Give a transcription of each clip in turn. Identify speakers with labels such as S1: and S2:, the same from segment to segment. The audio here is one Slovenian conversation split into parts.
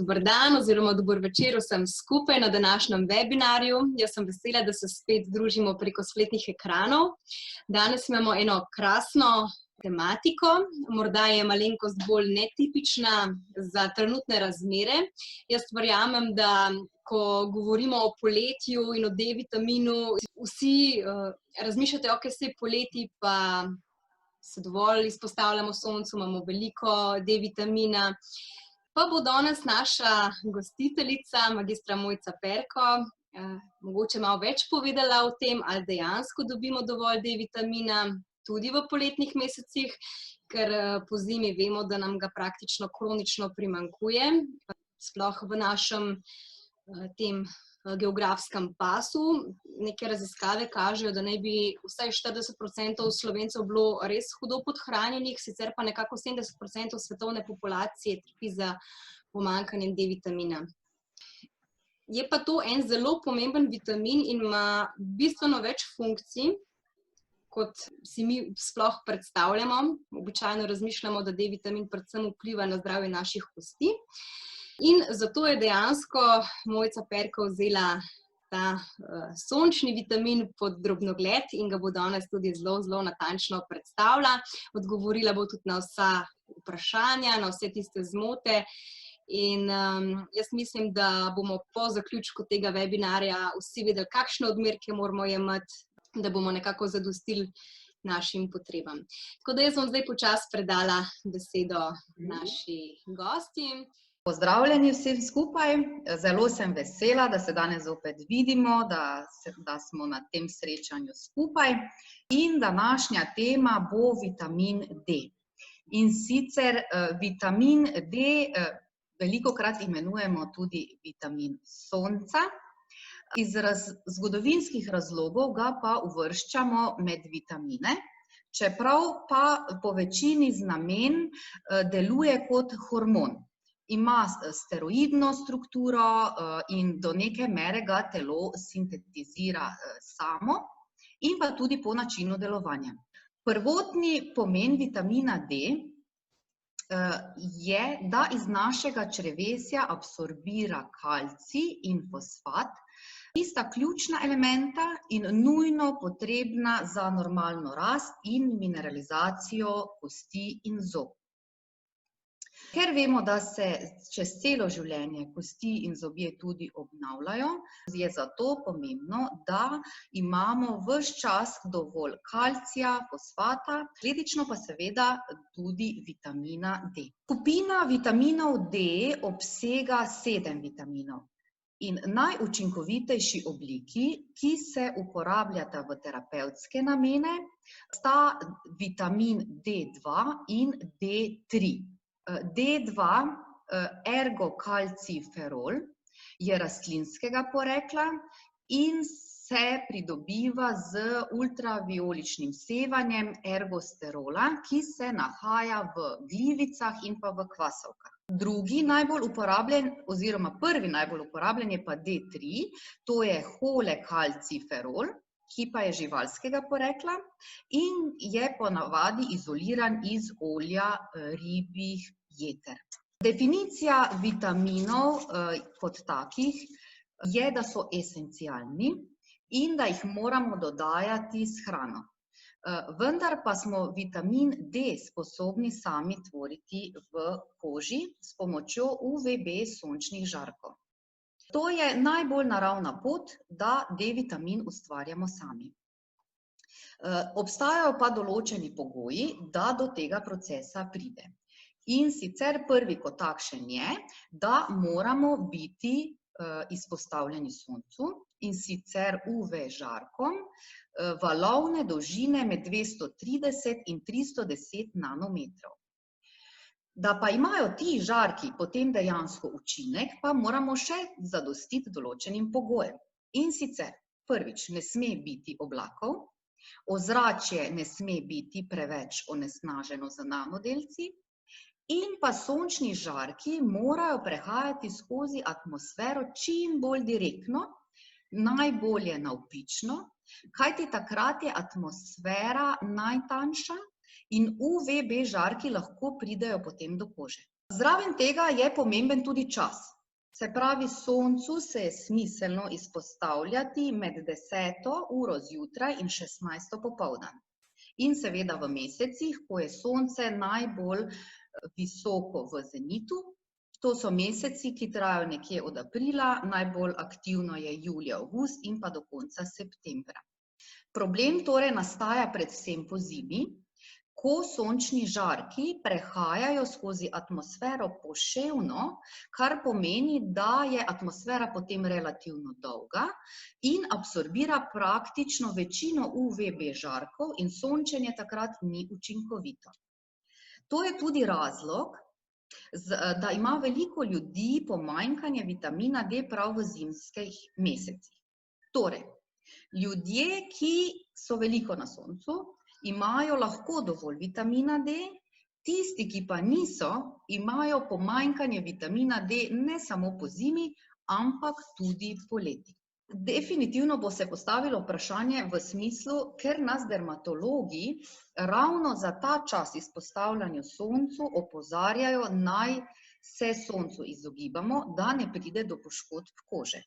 S1: Dober dan oziroma dober večer vsem skupaj na današnjem webinarju. Jaz sem vesela, da se spet družimo preko spletnih ekranov. Danes imamo eno krasno tematiko, morda je malenkost bolj netipična za trenutne razmere. Jaz verjamem, da ko govorimo o poletju in o D-vitaminu, vsi razmišljate, ok, saj poleti pa se dovolj izpostavljamo soncu, imamo veliko D-vitamina. Pa bo danes naša gostiteljica, magistra Mojca Perko, mogoče malo več povedala o tem, ali dejansko dobimo dovolj D-vitamina tudi v poletnih mesecih, ker pozimi vemo, da nam ga praktično kronično primanjkuje, sploh v našem tem geografskem pasu. Neke raziskave kažejo, da naj bi vsaj 40% Slovencev bilo res hudo podhranjenih, sicer pa nekako 70% svetovne populacije trpi za pomanjkanjem D-vitamina. Je pa to en zelo pomemben vitamin in ima bistveno več funkcij, kot si mi sploh predstavljamo. Običajno razmišljamo, da D-vitamin predvsem vpliva na zdravje naših kosti. In zato je dejansko Mojca Perko vzela ta sončni vitamin pod drobnogled in ga bo danes tudi zelo natančno predstavila. Odgovorila bo tudi na vsa vprašanja, na vse tiste zmote. In jaz mislim, da bomo po zaključku tega webinarja vsi vedeli, kakšne odmerke moramo jemati, da bomo nekako zadostili našim potrebam. Tako da jaz bom zdaj počasi predala besedo naši gosti.
S2: Pozdravljeni vsem skupaj, zelo sem vesela, da se danes zopet vidimo, da smo na tem srečanju skupaj. In današnja tema bo vitamin D. In sicer vitamin D velikokrat imenujemo tudi vitamin sonca. Iz zgodovinskih razlogov ga pa uvrščamo med vitamine, čeprav pa po večini znamen deluje kot hormon. Ima steroidno strukturo in do neke mere ga telo sintetizira samo in pa tudi po načinu delovanja. Prvotni pomen vitamina D je, da iz našega črevesja absorbira kalcij in fosfat, ki sta ključna elementa in nujno potrebna za normalno rast in mineralizacijo kosti in zob. Ker vemo, da se čez celo življenje kosti in zobje tudi obnavljajo, je zato pomembno, da imamo ves čas dovolj kalcija, fosfata, posledično pa seveda tudi vitamina D. Skupina vitaminov D obsega 7 vitaminov in najučinkovitejši obliki, ki se uporabljata v terapevtske namene, sta vitamin D2 in D3. D2, ergokalciferol, je rastlinskega porekla in se pridobiva z ultravijoličnim sevanjem ergosterola, ki se nahaja v gljivicah in pa v kvasovkah. Drugi najbolj uporabljen oziroma prvi najbolj uporabljen je pa D3, to je holekalciferol, ki pa je živalskega porekla in je ponavadi izoliran iz olja ribjih jeter. Definicija vitaminov kot takih je, da so esencialni in da jih moramo dodajati s hrano. Vendar pa smo vitamin D sposobni sami tvoriti v koži s pomočjo UVB sončnih žarkov. To je najbolj naravna pot, da D-vitamin ustvarjamo sami. Obstajajo pa določeni pogoji, da do tega procesa pride. In sicer prvi kot takšen je, da moramo biti izpostavljeni soncu, in sicer UV žarkom valovne dolžine med 230 in 310 nanometrov. Da pa imajo ti žarki potem dejansko učinek, pa moramo še zadostiti določenim pogojem. In sicer, prvič, ne sme biti oblakov, ozračje ne sme biti preveč onesnaženo z nanodelci in pa sončni žarki morajo prehajati skozi atmosfero čim bolj direktno, najbolje navpično, kajti takrat je atmosfera najtanjša in UVB žarki lahko pridejo potem do kože. Zraven tega je pomemben tudi čas. Se pravi, soncu se je smiselno izpostavljati med 10. uro zjutraj in 16. popoldan. In seveda v mesecih, ko je sonce najbolj visoko v zenitu, to so meseci, ki trajajo nekje od aprila, najbolj aktivno je julij, avgust in pa do konca septembra. Problem torej nastaja predvsem pozimi, ko sončni žarki prehajajo skozi atmosfero poševno, kar pomeni, da je atmosfera potem relativno dolga in absorbira praktično večino UVB žarkov in sončenje takrat ni učinkovito. To je tudi razlog, da ima veliko ljudi pomanjkanje vitamina D prav v zimskih mesecih. Torej, ljudje, ki so veliko na soncu, imajo lahko dovolj vitamina D, tisti, ki pa niso, imajo pomanjkanje vitamina D ne samo pozimi, ampak tudi poleti. Definitivno bo se postavilo vprašanje v smislu, ker nas dermatologi ravno za ta čas izpostavljanja soncu opozarjajo, naj se soncu izogibamo, da ne pride do poškodb kože.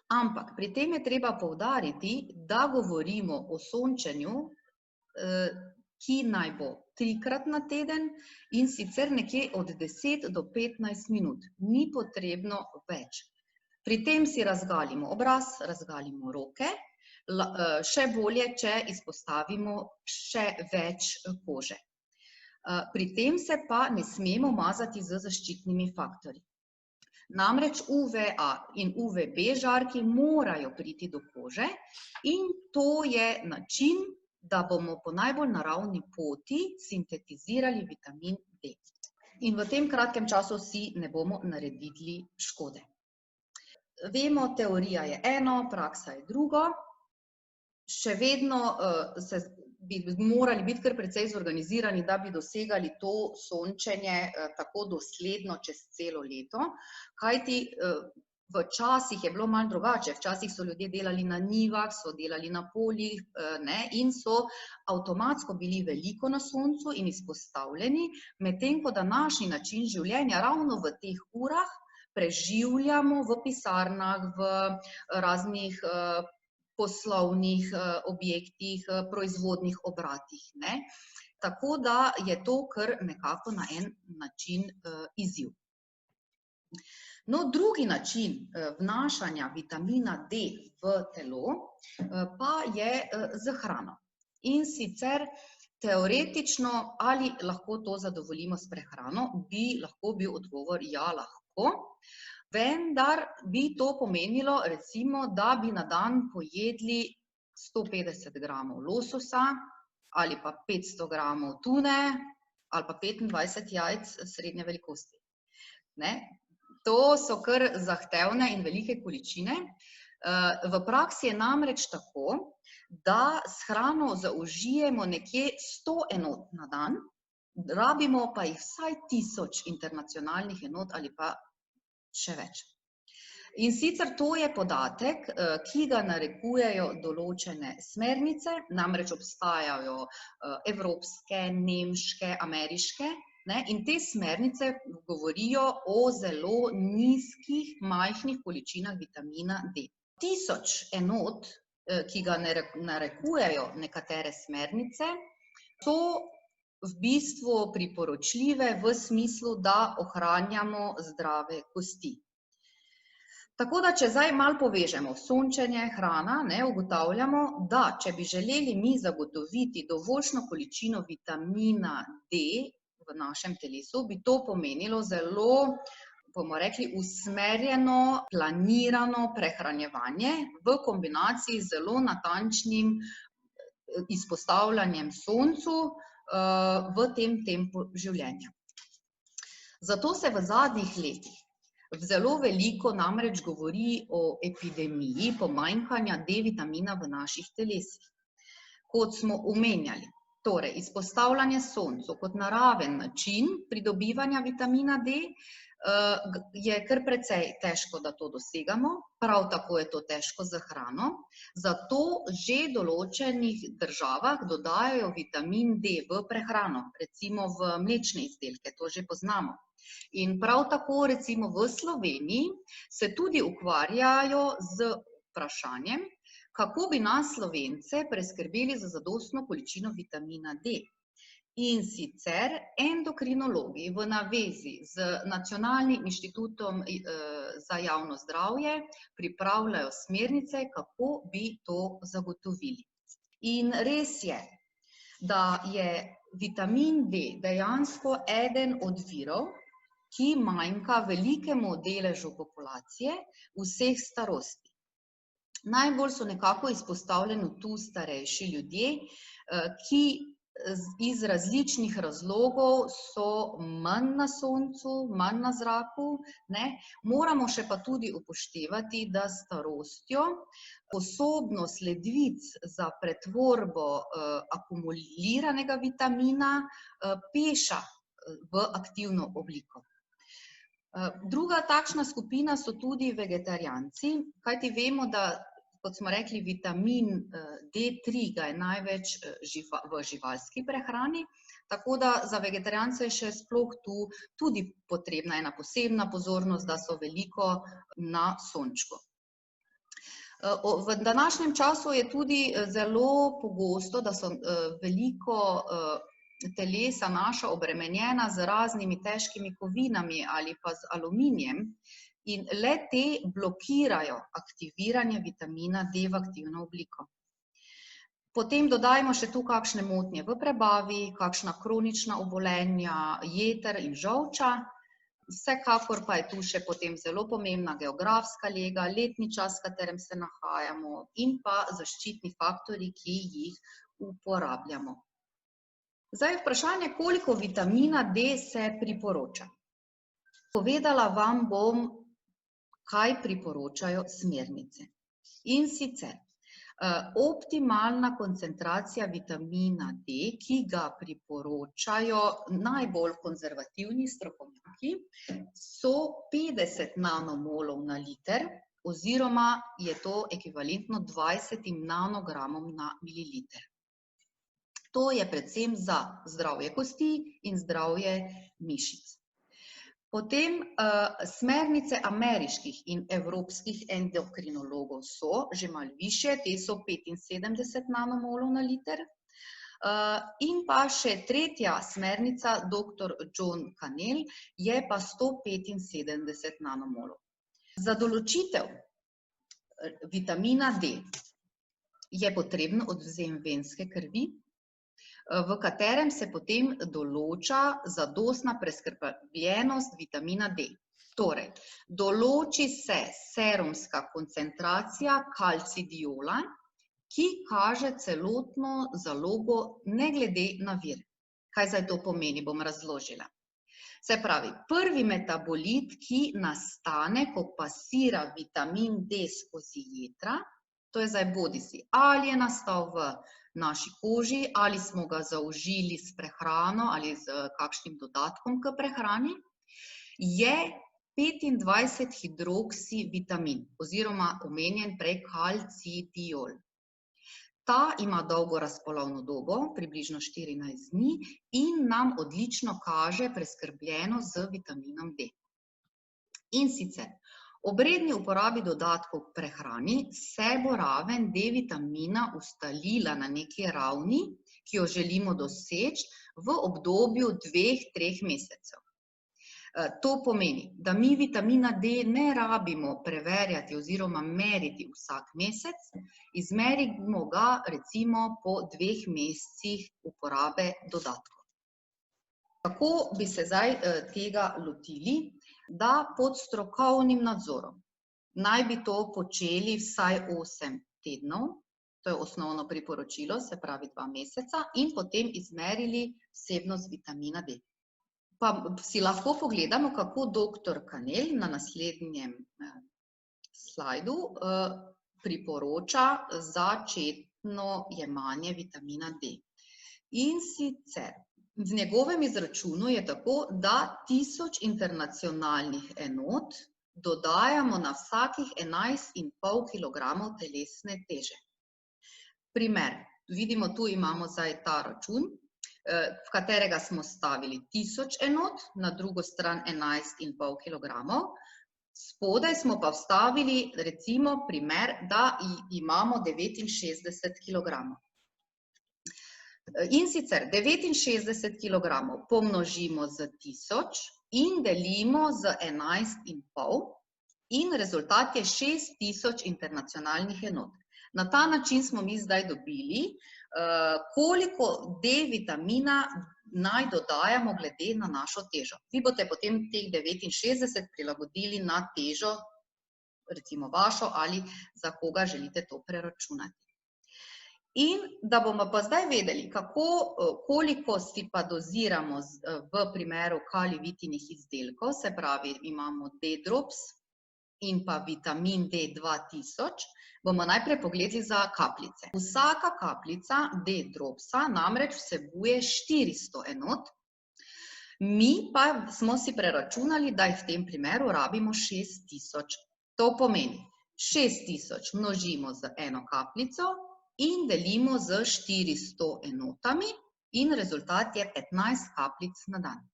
S2: Ampak pri tem je treba poudariti, da govorimo o sončenju, ki naj bo 3-krat na teden in sicer nekje od 10 do 15 minut. Ni potrebno več. Pri tem si razgalimo obraz, razgalimo roke, še bolje, če izpostavimo še več kože. Pri tem se pa ne smemo mazati z zaščitnimi faktorji. Namreč UVA in UVB žarki morajo priti do kože in to je način, da bomo po najbolj naravni poti sintetizirali vitamin D. In v tem kratkem času si ne bomo naredili škode. Vemo, teorija je eno, praksa je drugo. Še vedno bi morali biti kar precej zorganizirani, da bi dosegali to sončenje tako dosledno čez celo leto, kajti včasih je bilo malo drugače, včasih so ljudje delali na njivah, so delali na poljih in so avtomatsko bili veliko na soncu in izpostavljeni, medtem ko današnji način življenja ravno v teh urah preživljamo v pisarnah, v raznih poslovnih objektih, proizvodnih obratih. Tako da je to kar nekako na en način izziv. No, drugi način vnašanja vitamina D v telo pa je z hrano. In sicer teoretično, ali lahko to zadovoljimo s prehrano, bi lahko bil odgovor ja, lahko. Vendar bi to pomenilo, recimo, da bi na dan pojedli 150 gramov lososa ali pa 500 gramov tune ali pa 25 jajc srednje velikosti. To so kar zahtevne in velike količine. V praksi je namreč tako, da s hrano zaužijemo nekje 100 enot na dan, rabimo pa jih vsaj 1000 internacionalnih enot ali pa še več. In sicer to je podatek, ki ga narekujejo določene smernice, namreč obstajajo evropske, nemške, ameriške, in te smernice govorijo o zelo nizkih, majhnih količinah vitamina D. 1000 enot, ki ga narekujejo nekatere smernice, so v bistvu priporočljive v smislu, da ohranjamo zdrave kosti. Tako da, če zdaj malo povežemo sončenje, hrana, ugotavljamo, da če bi želeli mi zagotoviti dovoljšno količino vitamina D v našem telesu, bi to pomenilo zelo, bomo rekli, usmerjeno, planirano prehranjevanje v kombinaciji z zelo natančnim izpostavljanjem soncu v tem tempu življenja. Zato se v zadnjih letih zelo veliko namreč govori o epidemiji pomanjkanja D-vitamina v naših telesih. Kot smo omenjali, torej izpostavljanje soncu kot naraven način pridobivanja vitamina D je kar precej težko, da to dosegamo, prav tako je to težko za hrano, zato že v določenih državah dodajajo vitamin D v prehrano, recimo v mlečne izdelke, to že poznamo. In prav tako recimo v Sloveniji se tudi ukvarjajo z vprašanjem, kako bi nas Slovence preskrbeli za zadostno količino vitamina D. In sicer endokrinologi v navezi z Nacionalnim inštitutom za javno zdravje pripravljajo smernice, kako bi to zagotovili. In res je, da je vitamin D dejansko eden od virov, ki manjka velikemu deležu populacije vseh starosti. Najbolj so nekako izpostavljeni tu starejši ljudje, ki iz različnih razlogov so manj na soncu, manj na zraku, moramo še pa tudi upoštevati, da s starostjo sposobnost ledvic za pretvorbo akumuliranega vitamina peša v aktivno obliko. Druga takšna skupina so tudi vegetarijanci, kajti vemo, da kot smo rekli, vitamin D3 ga je največ v živalski prehrani, tako da za vegetarijance je še sploh tu tudi potrebna ena posebna pozornost, da so veliko na sončku. V današnjem času je tudi zelo pogosto, da so veliko telesa naša obremenjena z raznimi težkimi kovinami ali pa z aluminijem, in le te blokirajo aktiviranje vitamina D v aktivno obliko. Potem dodajmo še tu kakšne motnje v prebavi, kakšna kronična obolenja jeter in žolča, vsekakor pa je tu še potem zelo pomembna geografska lega, letni čas, v katerem se nahajamo, in pa zaščitni faktorji, ki jih uporabljamo. Zdaj vprašanje, koliko vitamina D se priporoča. Povedala vam bom, kaj priporočajo smernice. In sicer, optimalna koncentracija vitamina D, ki ga priporočajo najbolj konzervativni strokovnjaki, so 50 nanomolov na liter, oziroma je to ekvivalentno 20 nanogramom na mililiter. To je predvsem za zdravje kosti in zdravje mišic. Potem smernice ameriških in evropskih endokrinologov so že malo višje, te so 75 nanomolov na liter. In pa še tretja smernica, dr. John Kanel, je pa 175 nanomolov. Za določitev vitamina D je potreben odvzem venske krvi, v katerem se potem določa zadostna preskrbljenost vitamina D. Torej, določi se serumska koncentracija kalcidiola, ki kaže celotno zalogo ne glede na vir. Kaj zdaj to pomeni, bom razložila. Se pravi, prvi metabolit, ki nastane, ko pasira vitamin D skozi jetra, to je zdaj bodisi, ali je nastal v naši koži, ali smo ga zaužili s prehrano ali z kakšnim dodatkom k prehrani, je 25-hidroksivitamin oziroma omenjen prej kalcidiol. Ta ima dolgo razpolovno dobo, približno 14 dni, in nam odlično kaže preskrbljenost z vitaminom D. In sicer, ob redni uporabi dodatkov k prehrani se bo raven D-vitamina ustalila na neki ravni, ki jo želimo doseči v obdobju 2-3 mesecev. To pomeni, da mi vitamina D ne rabimo preverjati oziroma meriti vsak mesec, izmerimo ga recimo po 2 mesecih uporabe dodatkov. Kako bi se zdaj tega lotili? Da pod strokovnim nadzorom naj bi to počeli vsaj 8 tednov, to je osnovno priporočilo, se pravi 2 meseca, in potem izmerili vsebnost vitamina D. Pa si lahko pogledamo, kako dr. Kanel na naslednjem slajdu priporoča začetno jemanje vitamina D. In sicer V njegovem izračunu je tako, da 1000 internacionalnih enot dodajamo na vsakih 11,5 kg telesne teže. Primer, vidimo, tu imamo zdaj ta račun, v katerega smo stavili 1000 enot, na drugo stran 11,5 kg. Spodaj smo pa vstavili, recimo, primer, da imamo 69 kg. In sicer 69 kg pomnožimo z 1000 in delimo z 11,5 in rezultat je 6000 internacionalnih enot. Na ta način smo mi zdaj dobili, koliko D-vitamina naj dodajamo glede na našo težo. Vi boste potem teh 69 prilagodili na težo, recimo vašo, ali za koga želite to preračunati. In da bomo pa zdaj vedeli, koliko si pa doziramo v primeru kalivitinih izdelkov, se pravi, imamo D-drops in pa vitamin D2000, bomo najprej pogledali za kapljice. Vsaka kapljica D-dropsa namreč vsebuje 400 enot, mi pa smo si preračunali, da v tem primeru rabimo 6000. To pomeni, 6000 množimo z eno kapljico in delimo z 400 enotami in rezultat je 15 kapljic na dan.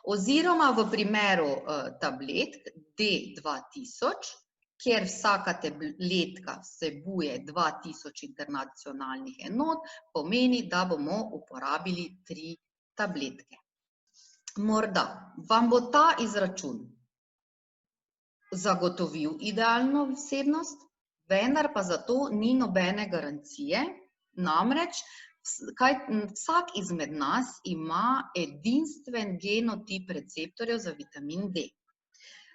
S2: Oziroma v primeru tabletk D2000, kjer vsaka tabletka vsebuje 2000 internacionalnih enot, pomeni, da bomo uporabili 3 tabletke. Morda vam bo ta izračun zagotovil idealno vsebnost, vendar pa za to ni nobene garancije, namreč vsak izmed nas ima edinstven genotip receptorjev za vitamin D.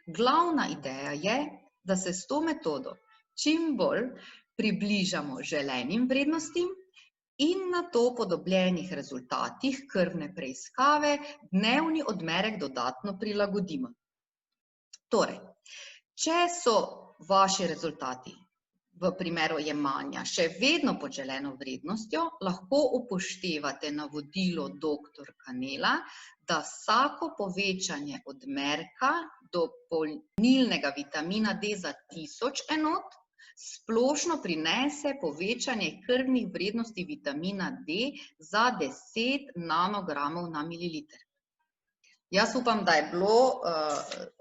S2: Glavna ideja je, da se s to metodo čim bolj približamo želenim vrednostim in na to podobljenih rezultatih krvne preiskave dnevni odmerek dodatno prilagodimo. Torej, če so vaši rezultati v primeru jemanja še vedno pod želeno vrednostjo, lahko upoštevate navodilo dr. Kanela, da vsako povečanje odmerka dopolnilnega vitamina D za 1000 enot splošno prinese povečanje krvnih vrednosti vitamina D za 10 nanogramov na mililiter. Jaz upam, da je bilo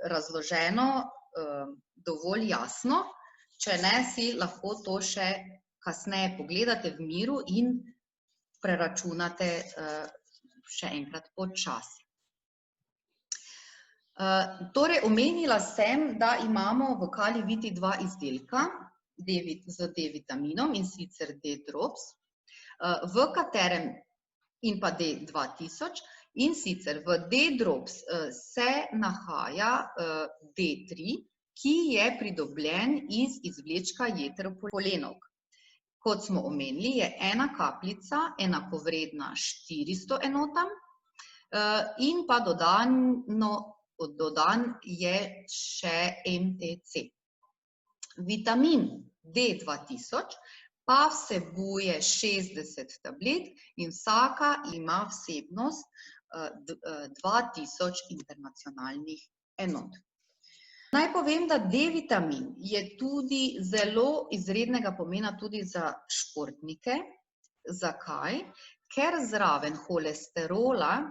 S2: razloženo dovolj jasno. Če ne, si lahko to še kasneje pogledate v miru in preračunate še enkrat počasi. Torej, omenila sem, da imamo v Kaliviti 2 izdelka z D-vitaminom, in sicer D-drops, v katerem in pa D2000, in sicer v D-drops se nahaja D3, ki je pridobljen iz izvlečka jeteropolenovk. Kot smo omenili, je ena kapljica enakovredna 400 enotam in pa dodan je še MTC. Vitamin D2000 pa vsebuje 60 tabletk in vsaka ima vsebnost 2000 internacionalnih enot. Naj povem, da D-vitamin je tudi zelo izrednega pomena tudi za športnike. Zakaj? Ker zraven holesterola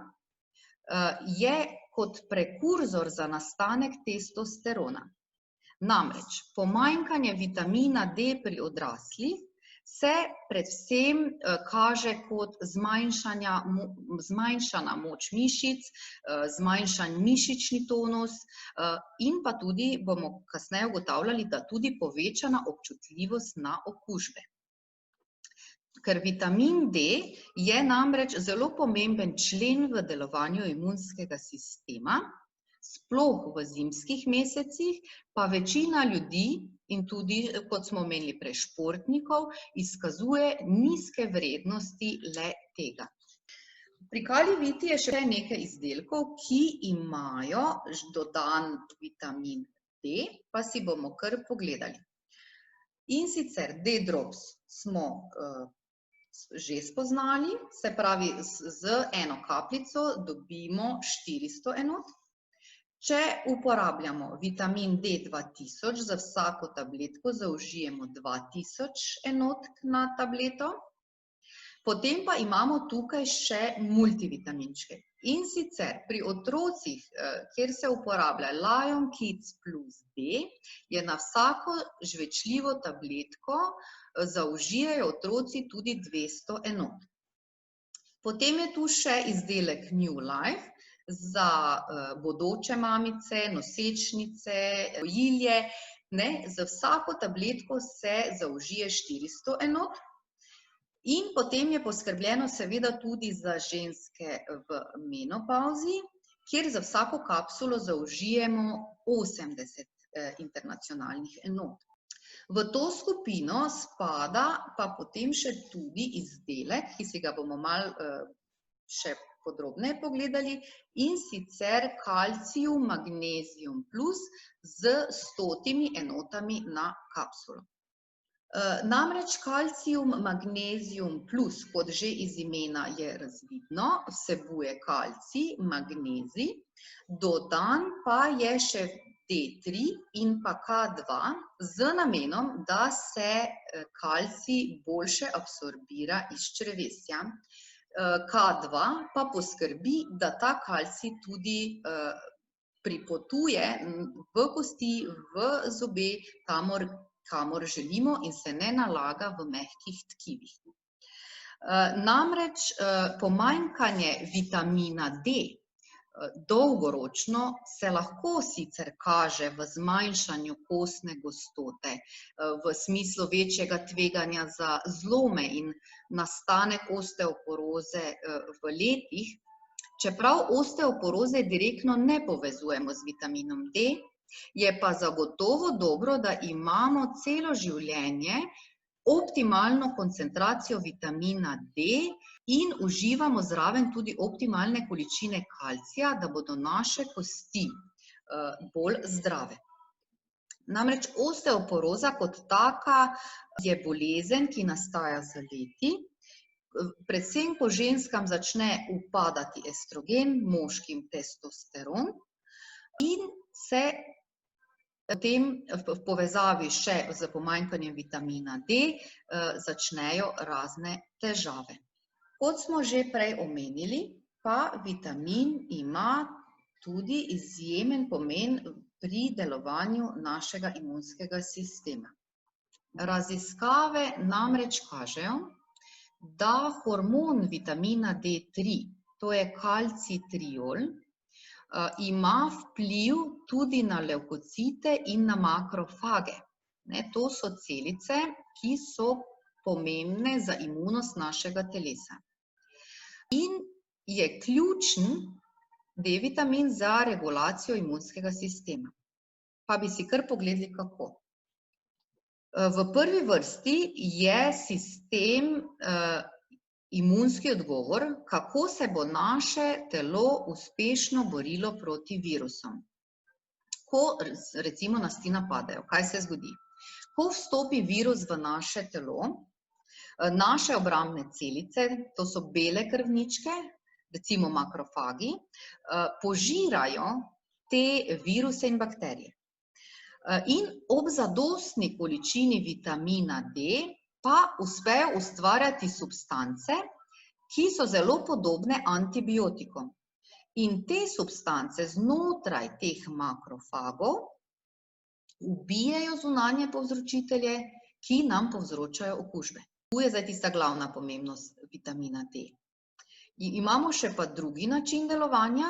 S2: je kot prekurzor za nastanek testosterona. Namreč, pomanjkanje vitamina D pri odraslih se predvsem kaže kot zmanjšana moč mišic, zmanjšan mišični tonus in pa tudi, bomo kasneje ugotavljali, da tudi povečana občutljivost na okužbe. Ker vitamin D je namreč zelo pomemben člen v delovanju imunskega sistema, sploh v zimskih mesecih, pa večina ljudi in tudi, kot smo omenili prej, športnikov, izkazuje nizke vrednosti le tega. Pri Kaliviti je še nekaj izdelkov, ki imajo dodan vitamin D, pa si bomo kar pogledali. In sicer D-drops smo že spoznali, se pravi, z eno kapljico dobimo 400 enot. Če uporabljamo vitamin D2000, za vsako tabletko zaužijemo 2000 enotk na tableto. Potem pa imamo tukaj še multivitaminčke. In sicer pri otrocih, kjer se uporablja Lion Kids plus D, je na vsako žvečljivo tabletko zaužijejo otroci tudi 200 enot. Potem je tu še izdelek New Life za bodoče mamice, nosečnice, dojilje. Za vsako tabletko se zaužije 400 enot. In potem je poskrbljeno seveda tudi za ženske v menopavzi, kjer za vsako kapsulo zaužijemo 80 internacionalnih enot. V to skupino spada pa potem še tudi izdelek, ki si ga bomo malo še podrobneje pogledali, in sicer kalcium magnezium plus z 100 enotami na kapsulo. Namreč kalcium magnezium plus, kot že iz imena je razvidno, vsebuje kalcij, magnezij, dodan pa je še D3 in pa K2 z namenom, da se kalcij boljše absorbira iz črevesja. K2 pa poskrbi, da ta kalcij tudi pripotuje v kosti, v zobe, kamor želimo in se ne nalaga v mehkih tkivih. Namreč pomanjkanje vitamina D dolgoročno se lahko sicer kaže v zmanjšanju kostne gostote, v smislu večjega tveganja za zlome in nastanek osteoporoze v letih, čeprav osteoporoze direktno ne povezujemo z vitaminom D, je pa zagotovo dobro, da imamo celo življenje optimalno koncentracijo vitamina D in uživamo zraven tudi optimalne količine kalcija, da bodo naše kosti bolj zdrave. Namreč osteoporoza kot taka je bolezen, ki nastaja z leti. Predvsem ko ženskam začne upadati estrogen, moškim testosteron in se potem v povezavi še z pomanjkanjem vitamina D začnejo razne težave. Kot smo že prej omenili, pa vitamin ima tudi izjemen pomen pri delovanju našega imunskega sistema. Raziskave namreč kažejo, da hormon vitamina D3, to je kalcitriol, ima vpliv tudi na levkocite in na makrofage. To so celice, ki so pomembne za imunost našega telesa. In je ključen D-vitamin za regulacijo imunskega sistema. Pa bi si kar pogledali, kako. V prvi vrsti je sistem imunski odgovor, kako se bo naše telo uspešno borilo proti virusom. Ko recimo nas ti napadajo, kaj se zgodi? Ko vstopi virus v naše telo, naše obrambne celice, to so bele krvničke, recimo makrofagi, požirajo te viruse in bakterije. In ob zadostni količini vitamina D pa uspejo ustvarjati substance, ki so zelo podobne antibiotikom. In te substance znotraj teh makrofagov ubijajo zunanje povzročitelje, ki nam povzročajo okužbe. Tu je zdaj tista glavna pomembnost vitamina D. Imamo še pa drugi način delovanja,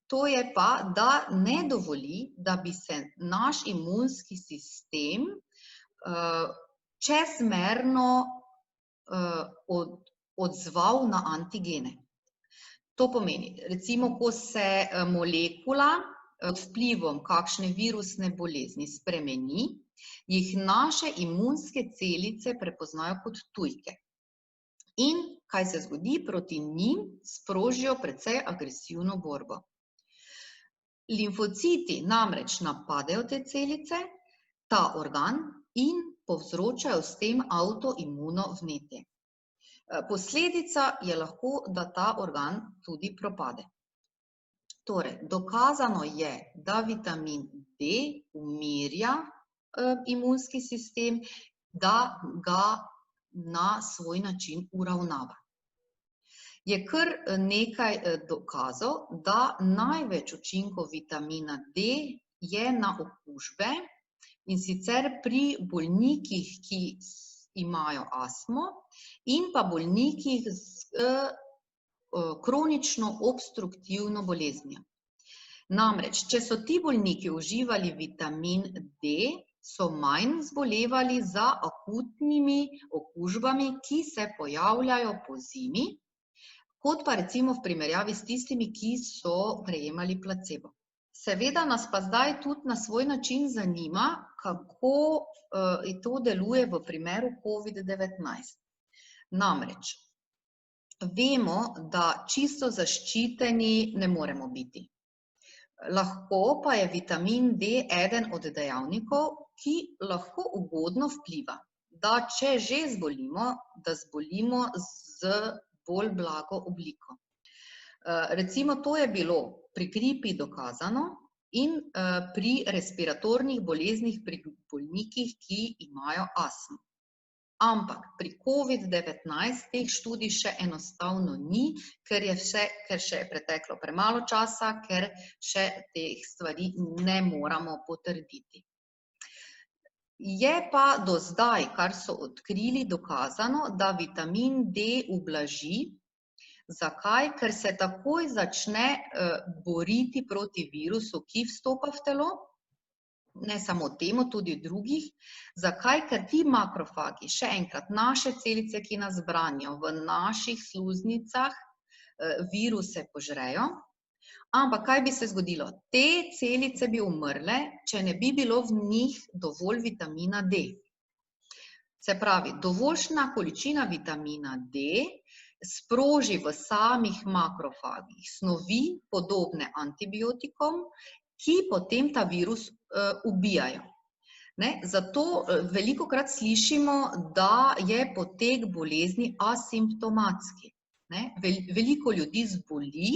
S2: to je pa, da ne dovoli, da bi se naš imunski sistem čezmerno odzval na antigene. To pomeni, recimo, ko se molekula pod vplivom kakšne virusne bolezni spremeni, jih naše imunske celice prepoznajo kot tujke. In kaj se zgodi? Proti njim sprožijo precej agresivno borbo. Limfociti namreč napadejo te celice, ta organ, in povzročajo s tem avtoimuno vnetje. Posledica je lahko, da ta organ tudi propade. Torej, dokazano je, da vitamin D umirja imunski sistem, da ga na svoj način uravnava. Je kar nekaj dokazov, da največ učinkov vitamina D je na okužbe, in sicer pri bolnikih, ki imajo astmo, in pa bolnikih z kronično obstruktivno boleznijo. Namreč, če so ti bolniki uživali vitamin D, so manj zbolevali za akutnimi okužbami, ki se pojavljajo pozimi, kot pa recimo v primerjavi s tistimi, ki so prejemali placebo. Seveda nas pa zdaj tudi na svoj način zanima, kako to deluje v primeru COVID-19. Namreč, vemo, da čisto zaščiteni ne moremo biti. Lahko pa je vitamin D eden od dejavnikov, ki lahko ugodno vpliva, da če že zbolimo, da zbolimo z bolj blago obliko. Recimo, to je bilo pri gripi dokazano in pri respiratornih boleznih pri bolnikih, ki imajo astmo. Ampak pri COVID-19 teh študij še enostavno ni, ker še je preteklo premalo časa, ker še teh stvari ne moramo potrditi. Je pa do zdaj, kar so odkrili, dokazano, da vitamin D ublaži. Zakaj? Ker se takoj začne boriti proti virusu, ki vstopa v telo, ne samo temu, tudi drugih. Zakaj? Ker ti makrofagi, še enkrat, naše celice, ki nas branijo, v naših sluznicah viruse požrejo. Ampak kaj bi se zgodilo? Te celice bi umrle, če ne bi bilo v njih dovolj vitamina D. Se pravi, dovoljšna količina vitamina D sproži v samih makrofagih snovi, podobne antibiotikom, ki potem ta virus ubijajo. Zato velikokrat slišimo, da je potek bolezni asimptomatski. Veliko ljudi zboli,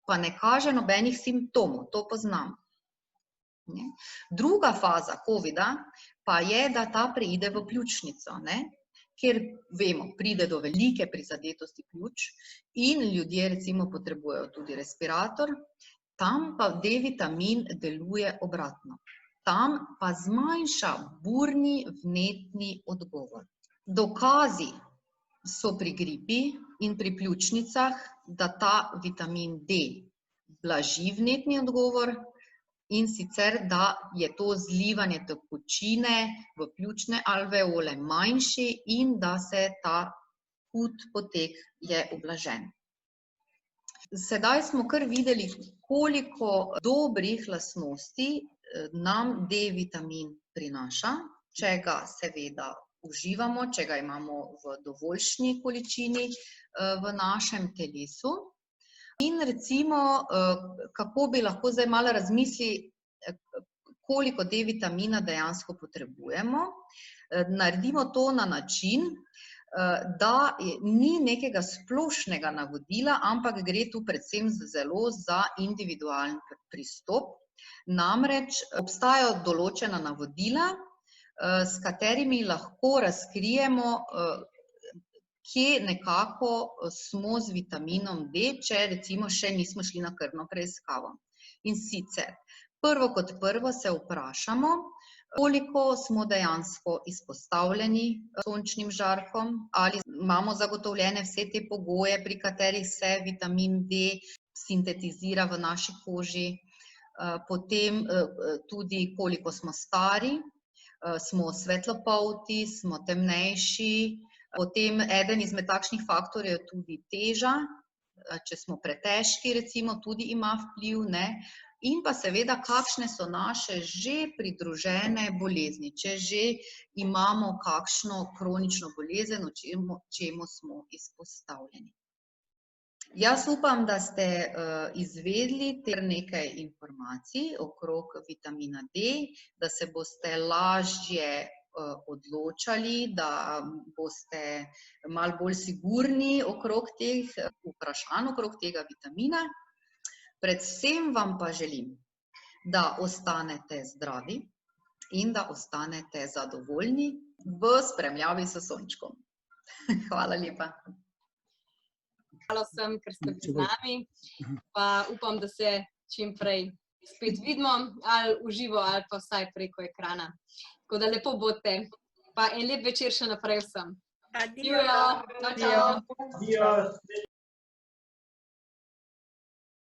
S2: pa ne kaže nobenih simptomov, to poznamo. Druga faza covida pa je, da ta preide v pljučnico, kjer vemo, pride do velike prizadetosti pljuč in ljudje recimo potrebujejo tudi respirator, tam pa D-vitamin deluje obratno. Tam pa zmanjša burni vnetni odgovor. Dokazi so pri gripi in pri pljučnicah, da ta vitamin D blaži vnetni odgovor, in sicer, da je to zlivanje tekočine v pljučne alveole manjši in da se ta hud potek je ublažen. Sedaj smo kar videli, koliko dobrih lastnosti nam D-vitamin prinaša, če ga seveda uživamo, če ga imamo v dovoljšni količini v našem telesu. In recimo, kako bi lahko zdaj malo razmislili, koliko D-vitamina dejansko potrebujemo. Naredimo to na način, da ni nekega splošnega navodila, ampak gre tu predvsem zelo za individualen pristop. Namreč obstajajo določena navodila, s katerimi lahko razkrijemo, kje nekako smo z vitaminom D, če recimo še nismo šli na krvno preiskavo. In sicer, prvo kot prvo se vprašamo, koliko smo dejansko izpostavljeni sončnim žarkom, ali imamo zagotovljene vse te pogoje, pri katerih se vitamin D sintetizira v naši koži, potem tudi koliko smo stari, smo svetlopolti, smo temnejši, potem eden izmed takšnih faktorjev je tudi teža, če smo pretežki recimo, tudi ima vpliv, in pa seveda, kakšne so naše že pridružene bolezni, če že imamo kakšno kronično bolezen, čemu smo izpostavljeni. Jaz upam, da ste izvedeli ter nekaj informacij okrog vitamina D, da se boste lažje odločali, da boste malo bolj sigurni okrog teh vprašanj, okrog tega vitamina. Predvsem vam pa želim, da ostanete zdravi in da ostanete zadovoljni v spremljavi s sončkom. Hvala lepa.
S1: Hvala vsem, ker ste bili z nami, pa upam, da se čim prej spet vidimo, ali v živo, ali pa vsaj preko ekrana. Tako da lepo bodite, pa en lep večer še naprej vsem.
S3: Adijo.
S1: Čau, čau.
S4: Adijo.